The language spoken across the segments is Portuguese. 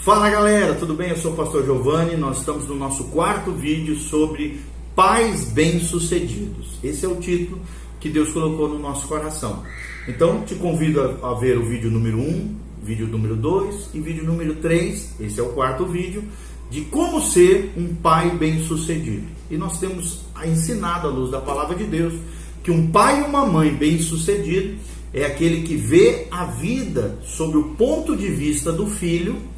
Fala galera, tudo bem? Eu sou o pastor Giovanni, nós estamos no nosso quarto vídeo sobre pais bem-sucedidos. Esse é o título que Deus colocou no nosso coração. Então te convido a ver o vídeo número 1, vídeo número 2 e vídeo número 3, esse é o quarto vídeo, de como ser um pai bem-sucedido. E nós temos ensinado à luz da palavra de Deus que um pai e uma mãe bem-sucedido é aquele que vê a vida sob o ponto de vista do filho,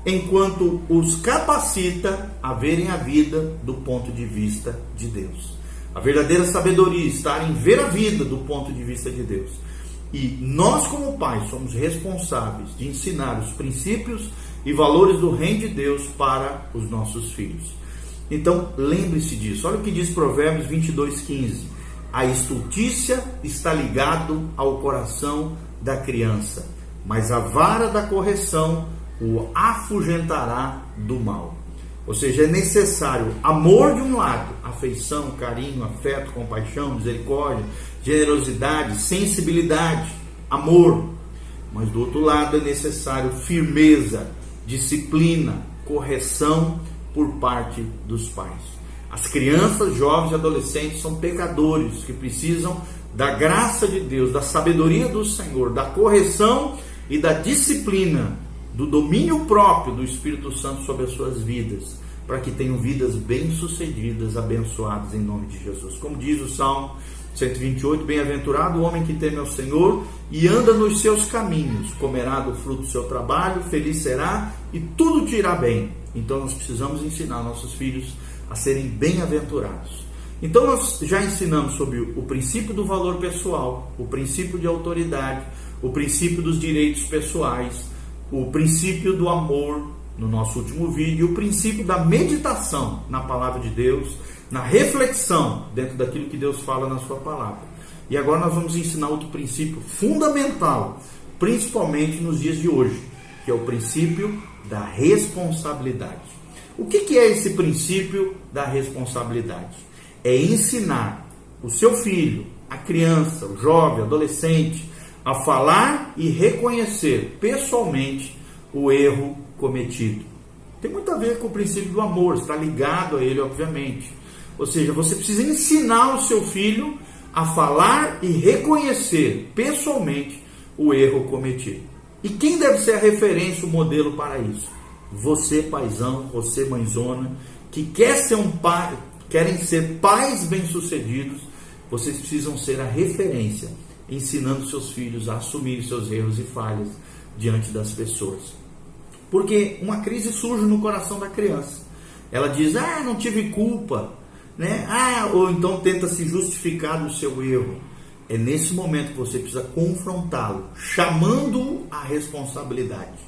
enquanto os capacita a verem a vida do ponto de vista de Deus. A verdadeira sabedoria está em ver a vida do ponto de vista de Deus. E nós, como pais, somos responsáveis de ensinar os princípios e valores do reino de Deus para os nossos filhos. Então, lembre-se disso. Olha o que diz Provérbios 22:15. A estultícia está ligado ao coração da criança, mas a vara da correção o afugentará do mal. Ou seja, é necessário amor de um lado, afeição, carinho, afeto, compaixão, misericórdia, generosidade, sensibilidade, amor. Mas do outro lado é necessário firmeza, disciplina, correção por parte dos pais. As crianças, jovens e adolescentes são pecadores que precisam da graça de Deus, da sabedoria do Senhor, da correção e da disciplina, do domínio próprio do Espírito Santo sobre as suas vidas, para que tenham vidas bem-sucedidas, abençoadas em nome de Jesus. Como diz o Salmo 128, bem-aventurado o homem que teme ao Senhor e anda nos seus caminhos, comerá do fruto do seu trabalho, feliz será e tudo te irá bem. Então nós precisamos ensinar nossos filhos a serem bem-aventurados. Então nós já ensinamos sobre o princípio do valor pessoal, o princípio de autoridade, o princípio dos direitos pessoais, o princípio do amor no nosso último vídeo, o princípio da meditação na palavra de Deus, na reflexão dentro daquilo que Deus fala na sua palavra. E agora nós vamos ensinar outro princípio fundamental, principalmente nos dias de hoje, que é o princípio da responsabilidade. O que é esse princípio da responsabilidade? É ensinar o seu filho, a criança, o jovem, o adolescente, a falar e reconhecer pessoalmente o erro cometido. Tem muito a ver com o princípio do amor, está ligado a ele, obviamente. Ou seja, você precisa ensinar o seu filho a falar e reconhecer pessoalmente o erro cometido. E quem deve ser a referência, o modelo para isso? Você, paizão, você, mãezona, que quer ser um pai, querem ser pais bem-sucedidos, vocês precisam ser a referência, ensinando seus filhos a assumir seus erros e falhas diante das pessoas. Porque uma crise surge no coração da criança. Ela diz, não tive culpa, né? Ou então tenta se justificar do seu erro. É nesse momento que você precisa confrontá-lo, chamando-o à responsabilidade.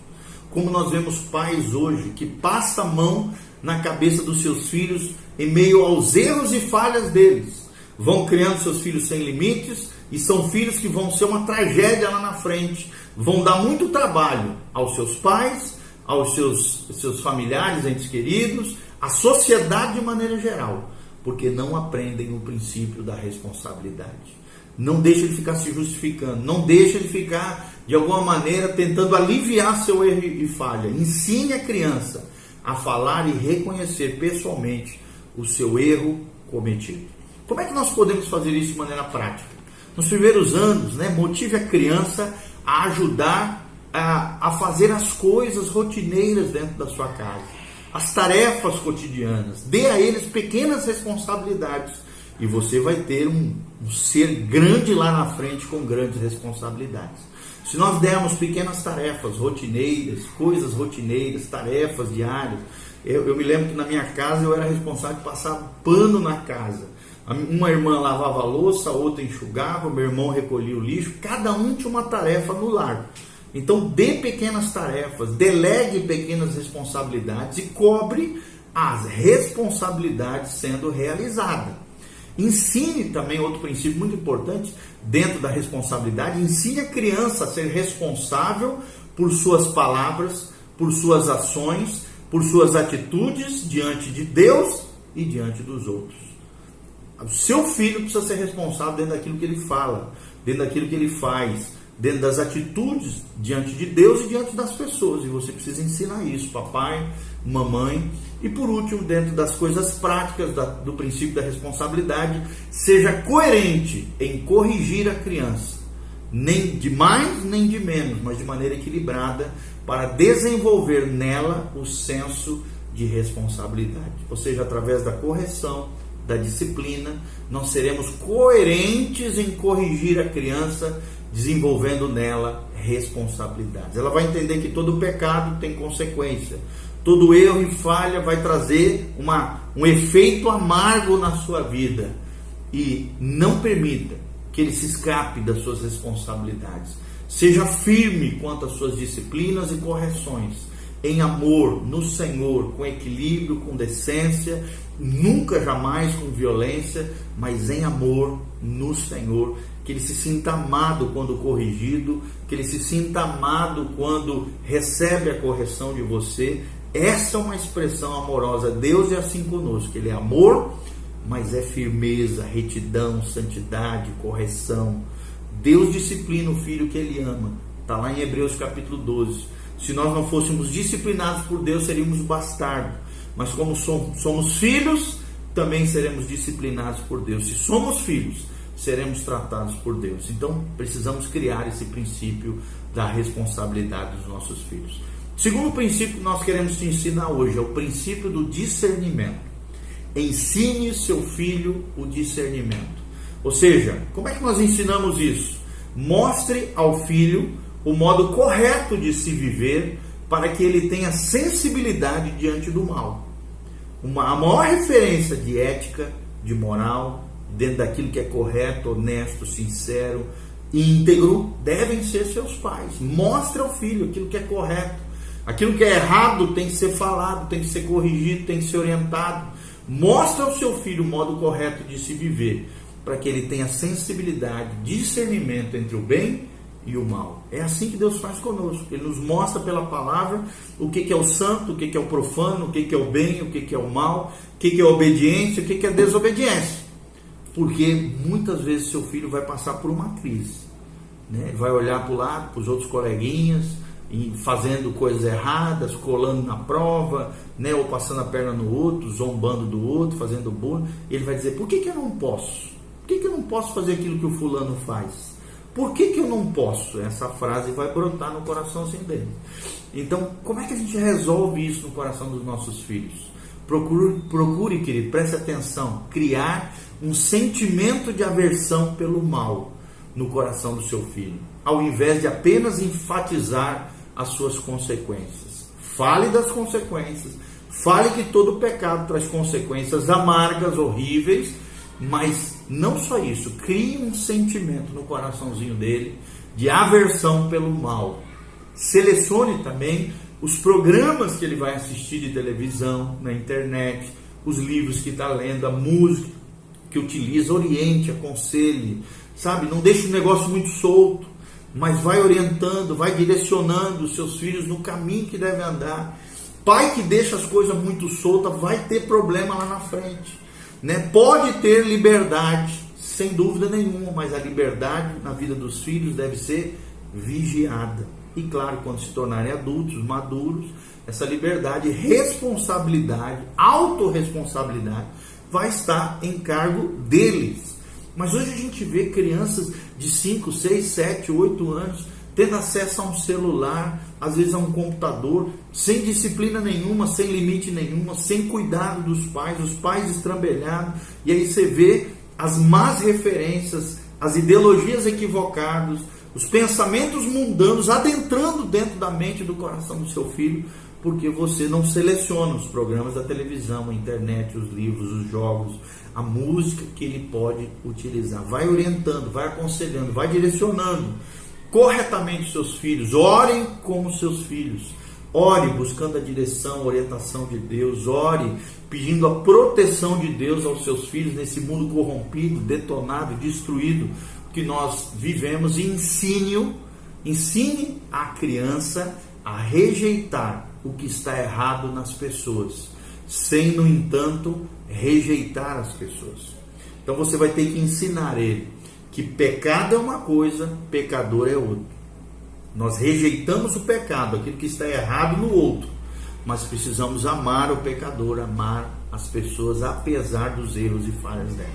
Como nós vemos pais hoje que passam a mão na cabeça dos seus filhos em meio aos erros e falhas deles. Vão criando seus filhos sem limites e são filhos que vão ser uma tragédia lá na frente. Vão dar muito trabalho aos seus pais, aos seus familiares, entes queridos, à sociedade de maneira geral, porque não aprendem o princípio da responsabilidade. Não deixa ele ficar se justificando, não deixa ele ficar de alguma maneira tentando aliviar seu erro e falha. Ensine a criança a falar e reconhecer pessoalmente o seu erro cometido. Como é que nós podemos fazer isso de maneira prática? Nos primeiros anos, motive a criança a ajudar a fazer as coisas rotineiras dentro da sua casa, as tarefas cotidianas. Dê a eles pequenas responsabilidades e você vai ter um ser grande lá na frente com grandes responsabilidades. Se nós dermos pequenas tarefas rotineiras, coisas rotineiras, tarefas diárias, eu me lembro que na minha casa eu era responsável de passar pano na casa. Uma irmã lavava a louça, a outra enxugava, meu irmão recolhia o lixo, cada um tinha uma tarefa no lar. Então dê pequenas tarefas, delegue pequenas responsabilidades e cobre as responsabilidades sendo realizadas. Ensine também outro princípio muito importante dentro da responsabilidade, ensine a criança a ser responsável por suas palavras, por suas ações, por suas atitudes diante de Deus e diante dos outros. O seu filho precisa ser responsável dentro daquilo que ele fala, dentro daquilo que ele faz, dentro das atitudes diante de Deus e diante das pessoas. E você precisa ensinar isso, papai, mamãe. E por último, dentro das coisas práticas do princípio da responsabilidade, seja coerente em corrigir a criança, nem de mais nem de menos, mas de maneira equilibrada, para desenvolver nela o senso de responsabilidade. Ou seja, através da correção, da disciplina, nós seremos coerentes em corrigir a criança, desenvolvendo nela responsabilidades. Ela vai entender que todo pecado tem consequência. Todo erro e falha vai trazer um efeito amargo na sua vida. E não permita que ele se escape das suas responsabilidades. Seja firme quanto às suas disciplinas e correções, em amor, no Senhor, com equilíbrio, com decência, nunca jamais com violência, mas em amor no Senhor. Que ele se sinta amado quando corrigido, que ele se sinta amado quando recebe a correção de você. Essa é uma expressão amorosa. Deus é assim conosco, ele é amor, mas é firmeza, retidão, santidade, correção. Deus disciplina o filho que ele ama. Está lá em Hebreus capítulo 12. Se nós não fôssemos disciplinados por Deus, seríamos bastardos. Mas como somos filhos, também seremos disciplinados por Deus. Se somos filhos, seremos tratados por Deus. Então, precisamos criar esse princípio da responsabilidade dos nossos filhos. O segundo princípio que nós queremos te ensinar hoje é o princípio do discernimento. Ensine seu filho o discernimento. Ou seja, como é que nós ensinamos isso? Mostre ao filho o modo correto de se viver para que ele tenha sensibilidade diante do mal. A maior referência de ética, de moral, dentro daquilo que é correto, honesto, sincero, íntegro, devem ser seus pais. Mostre ao filho aquilo que é correto. Aquilo que é errado tem que ser falado, tem que ser corrigido, tem que ser orientado. Mostre ao seu filho o modo correto de se viver, para que ele tenha sensibilidade, discernimento entre o bem e o mal. É assim que Deus faz conosco. Ele nos mostra pela palavra o que é o santo, o que é o profano, o que é o bem, o que é o mal, o que é a obediência, o que é a desobediência. Porque muitas vezes seu filho vai passar por uma crise, né? Ele vai olhar para o lado, para os outros coleguinhas, e fazendo coisas erradas, colando na prova, né? Ou passando a perna no outro, zombando do outro, fazendo bullying. Ele vai dizer, por que eu não posso? Por que eu não posso fazer aquilo que o fulano faz? Por que eu não posso? Essa frase vai brotar no coraçãozinho dele. Então, como é que a gente resolve isso no coração dos nossos filhos? Procure, querido, preste atenção, criar um sentimento de aversão pelo mal no coração do seu filho, ao invés de apenas enfatizar as suas consequências. Fale das consequências, fale que todo pecado traz consequências amargas, horríveis, mas não só isso, crie um sentimento no coraçãozinho dele de aversão pelo mal. Selecione também os programas que ele vai assistir de televisão, na internet, os livros que está lendo, a música que utiliza, oriente, aconselhe, sabe? Não deixe o negócio muito solto, mas vai orientando, vai direcionando os seus filhos no caminho que devem andar. Pai que deixa as coisas muito soltas vai ter problema lá na frente, né? Pode ter liberdade, sem dúvida nenhuma, mas a liberdade na vida dos filhos deve ser vigiada. E claro, quando se tornarem adultos, maduros, essa liberdade, responsabilidade, autorresponsabilidade vai estar em cargo deles. Mas hoje a gente vê crianças de 5, 6, 7, 8 anos tendo acesso a um celular, às vezes a um computador, sem disciplina nenhuma, sem limite nenhuma, sem cuidado dos pais, os pais estrambelhados, e aí você vê as más referências, as ideologias equivocadas, os pensamentos mundanos adentrando dentro da mente e do coração do seu filho, porque você não seleciona os programas da televisão, a internet, os livros, os jogos, a música que ele pode utilizar. Vai orientando, vai aconselhando, vai direcionando corretamente seus filhos. Orem como seus filhos. Ore buscando a direção, a orientação de Deus. Ore pedindo a proteção de Deus aos seus filhos nesse mundo corrompido, detonado, destruído que nós vivemos. E ensine a criança a rejeitar o que está errado nas pessoas, sem, no entanto, rejeitar as pessoas. Então você vai ter que ensinar ele que pecado é uma coisa, pecador é outra. Nós rejeitamos o pecado, aquilo que está errado no outro, mas precisamos amar o pecador, amar as pessoas apesar dos erros e falhas delas.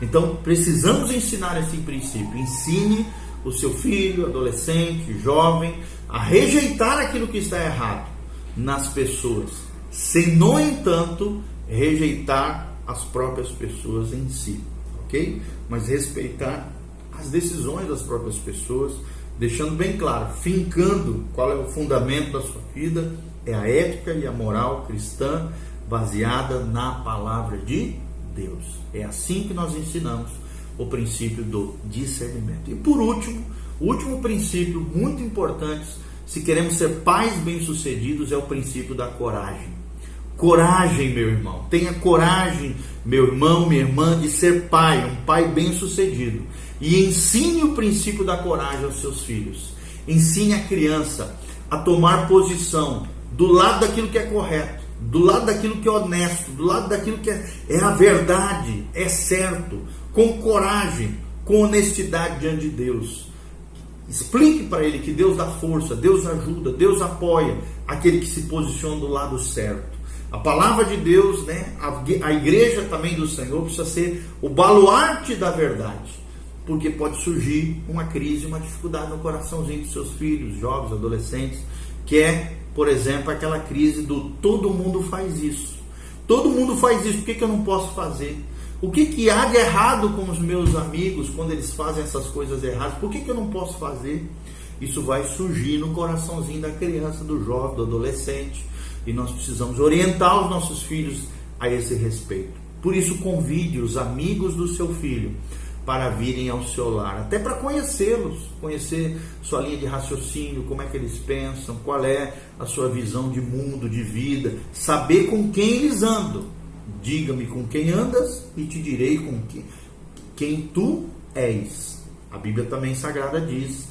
Então precisamos ensinar esse princípio. Ensine o seu filho, adolescente, jovem, a rejeitar aquilo que está errado nas pessoas, sem, no entanto, rejeitar as próprias pessoas em si, ok? Mas respeitar as decisões das próprias pessoas, deixando bem claro, fincando qual é o fundamento da sua vida, é a ética e a moral cristã baseada na palavra de Deus. É assim que nós ensinamos o princípio do discernimento. E por último, o último princípio muito importante, se queremos ser pais bem-sucedidos, é o princípio da coragem. Coragem, meu irmão. Tenha coragem, meu irmão, minha irmã, de ser pai, um pai bem-sucedido. E ensine o princípio da coragem aos seus filhos. Ensine a criança a tomar posição do lado daquilo que é correto, do lado daquilo que é honesto, do lado daquilo que é a verdade, é certo, com coragem, com honestidade diante de Deus. Explique para ele que Deus dá força, Deus ajuda, Deus apoia aquele que se posiciona do lado certo. A palavra de Deus, né, a igreja também do Senhor precisa ser o baluarte da verdade, porque pode surgir uma crise, uma dificuldade no coraçãozinho dos seus filhos, jovens, adolescentes, que é, por exemplo, aquela crise do todo mundo faz isso. Todo mundo faz isso, por que eu não posso fazer? O que há de errado com os meus amigos quando eles fazem essas coisas erradas? Por que eu não posso fazer? Isso vai surgir no coraçãozinho da criança, do jovem, do adolescente. E nós precisamos orientar os nossos filhos a esse respeito. Por isso, convide os amigos do seu filho para virem ao seu lar, até para conhecê-los, conhecer sua linha de raciocínio, como é que eles pensam, qual é a sua visão de mundo, de vida, saber com quem eles andam. Diga-me com quem andas e te direi com quem tu és. A Bíblia também Sagrada diz,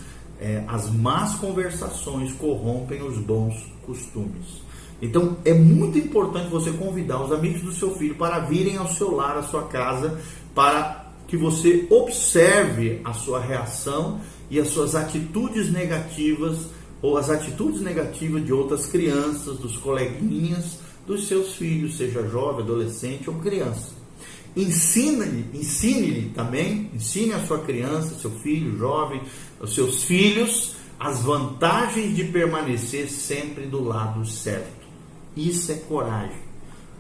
as más conversações corrompem os bons costumes. Então é muito importante você convidar os amigos do seu filho para virem ao seu lar, à sua casa, para que você observe a sua reação e as suas atitudes negativas, ou as atitudes negativas de outras crianças, dos coleguinhas, dos seus filhos, seja jovem, adolescente ou criança. Ensine-lhe também, ensine a sua criança, seu filho, jovem, os seus filhos, as vantagens de permanecer sempre do lado certo. Isso é coragem.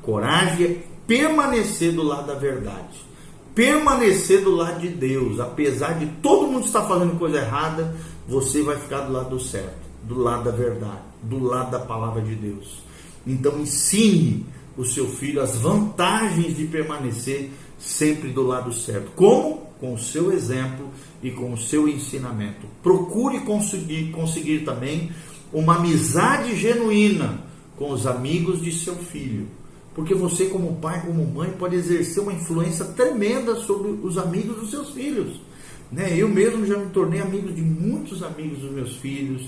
Coragem é permanecer do lado da verdade. Permanecer do lado de Deus. Apesar de todo mundo estar fazendo coisa errada, você vai ficar do lado certo, do lado da verdade, do lado da palavra de Deus. Então ensine o seu filho as vantagens de permanecer sempre do lado certo. Como? Com o seu exemplo e com o seu ensinamento. Procure conseguir também uma amizade genuína com os amigos de seu filho. Porque você, como pai, como mãe, pode exercer uma influência tremenda sobre os amigos dos seus filhos. Eu mesmo já me tornei amigo de muitos amigos dos meus filhos.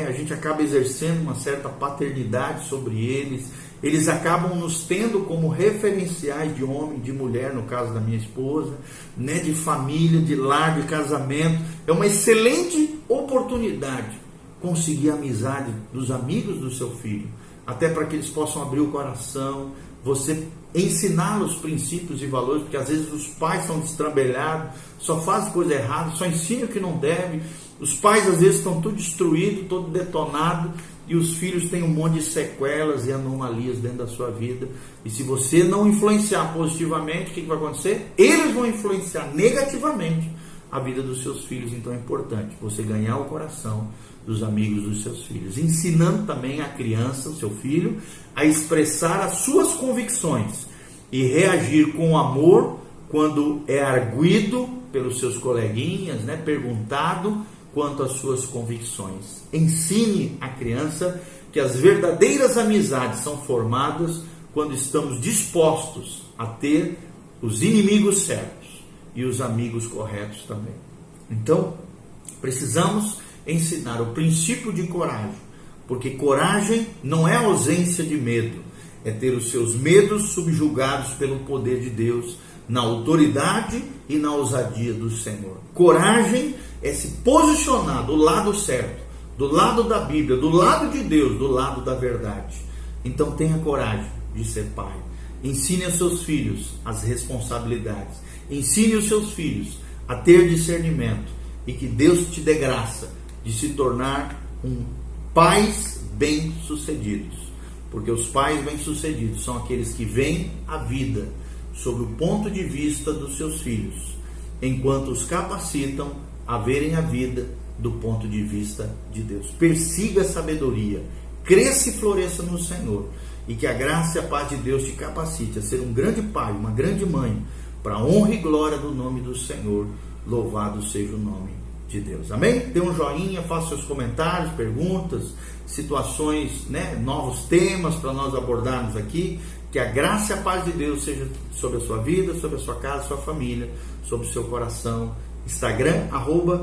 A gente acaba exercendo uma certa paternidade sobre eles. Eles acabam nos tendo como referenciais de homem, de mulher, no caso da minha esposa, de família, de lar, de casamento. É uma excelente oportunidade conseguir a amizade dos amigos do seu filho, até para que eles possam abrir o coração, você ensiná-los princípios e valores, porque às vezes os pais são destrambelhados, só fazem coisa errada, só ensinam o que não deve. Os pais às vezes estão tudo destruídos, todo detonado, e os filhos têm um monte de sequelas e anomalias dentro da sua vida. E se você não influenciar positivamente, o que vai acontecer? Eles vão influenciar negativamente a vida dos seus filhos. Então é importante você ganhar o coração dos amigos dos seus filhos, ensinando também a criança, o seu filho, a expressar as suas convicções e reagir com amor quando é arguido pelos seus coleguinhas, perguntado quanto às suas convicções. Ensine a criança que as verdadeiras amizades são formadas quando estamos dispostos a ter os inimigos certos e os amigos corretos também. Então, precisamos ensinar o princípio de coragem, porque coragem não é ausência de medo, é ter os seus medos subjugados pelo poder de Deus, na autoridade e na ousadia do Senhor. Coragem é se posicionar do lado certo, do lado da Bíblia, do lado de Deus, do lado da verdade. Então tenha coragem de ser pai. Ensine aos seus filhos as responsabilidades. Ensine os seus filhos a ter discernimento e que Deus te dê graça de se tornar pais bem-sucedidos. Porque os pais bem-sucedidos são aqueles que veem a vida sob o ponto de vista dos seus filhos, enquanto os capacitam a verem a vida do ponto de vista de Deus. Persiga a sabedoria, cresça e floresça no Senhor, e que a graça e a paz de Deus te capacite a ser um grande pai, uma grande mãe, para a honra e glória do nome do Senhor. Louvado seja o nome de Deus. Amém? Dê um joinha, faça seus comentários, perguntas, situações, novos temas para nós abordarmos aqui. Que a graça e a paz de Deus seja sobre a sua vida, sobre a sua casa, sua família, sobre o seu coração. Instagram,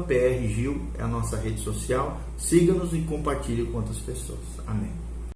@PRGil é a nossa rede social. Siga-nos e compartilhe com outras pessoas. Amém.